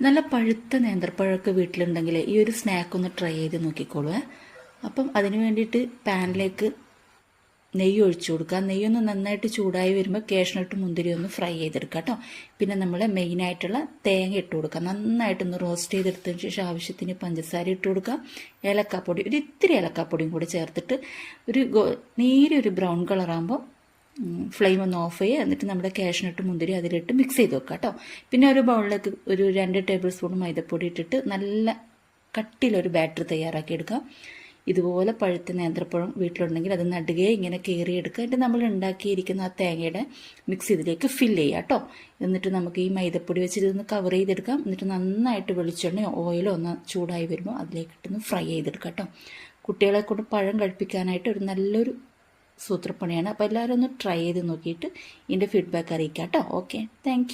നല്ല പഴുത്ത നേന്ത്രപ്പഴമൊക്കെ വീട്ടിലുണ്ടെങ്കിൽ ഈ ഒരു സ്നാക്ക് ഒന്ന് ട്രൈ ചെയ്ത് നോക്കിക്കോളൂ. അപ്പം അതിന് വേണ്ടിയിട്ട് പാനിലേക്ക് നെയ്യ് ഒഴിച്ചു കൊടുക്കുക. നെയ്യൊന്ന് നന്നായിട്ട് ചൂടായി വരുമ്പോൾ കാഷ്നട്ട് മുന്തിരി ഒന്ന് ഫ്രൈ ചെയ്തെടുക്കുക കേട്ടോ. പിന്നെ നമ്മൾ മെയിനായിട്ടുള്ള തേങ്ങ ഇട്ട് കൊടുക്കുക. നന്നായിട്ടൊന്ന് റോസ്റ്റ് ചെയ്തെടുത്തതിന് ശേഷം ആവശ്യത്തിന് പഞ്ചസാര ഇട്ട് കൊടുക്കുക. ഏലക്കാപ്പൊടി ഒരു ഇത്തിരി ഏലക്കാപ്പൊടിയും കൂടി ചേർത്തിട്ട് നേരിയൊരു ബ്രൗൺ കളറാകുമ്പോൾ ഫ്ലെയിം ഒന്ന് ഓഫ് ചെയ്യുക. എന്നിട്ട് നമ്മുടെ കാഷ്നട്ട് മുന്തിരി അതിലിട്ട് മിക്സ് ചെയ്ത് വെക്കുക കേട്ടോ. പിന്നെ ഒരു ബൗളിലേക്ക് ഒരു 2 ടേബിൾ സ്പൂൺ മൈദപ്പൊടി ഇട്ടിട്ട് നല്ല കട്ടിയിലൊരു ബാറ്റർ തയ്യാറാക്കി എടുക്കുക. ഇതുപോലെ പഴുത്ത നേന്ത്രപ്പഴം വീട്ടിലുണ്ടെങ്കിൽ അത് നടുകയെ ഇങ്ങനെ കീറിയെടുക്കുക. എന്നിട്ട് നമ്മൾ ഉണ്ടാക്കിയിരിക്കുന്ന ആ തേങ്ങയുടെ മിക്സ് ഇതിലേക്ക് ഫില്ല് ചെയ്യുക കേട്ടോ. എന്നിട്ട് നമുക്ക് ഈ മൈദപ്പൊടി വെച്ചിട്ട് ഇതൊന്ന് കവർ ചെയ്തെടുക്കാം. എന്നിട്ട് നന്നായിട്ട് വെളിച്ചെണ്ണയോ ഓയിലോ ഒന്ന് ചൂടായി വരുമ്പോൾ അതിലേക്കിട്ടൊന്ന് ഫ്രൈ ചെയ്തെടുക്കാം കേട്ടോ. കുട്ടികളെ കൊണ്ട് പഴം കഴിപ്പിക്കാനായിട്ട് ഒരു നല്ലൊരു സൂത്രപ്പണിയാണ്. അപ്പോൾ എല്ലാവരും ഒന്ന് ട്രൈ ചെയ്ത് നോക്കിയിട്ട് ഇതിൻ്റെ ഫീഡ്ബാക്ക് അറിയിക്കാം കേട്ടോ. Okay, thank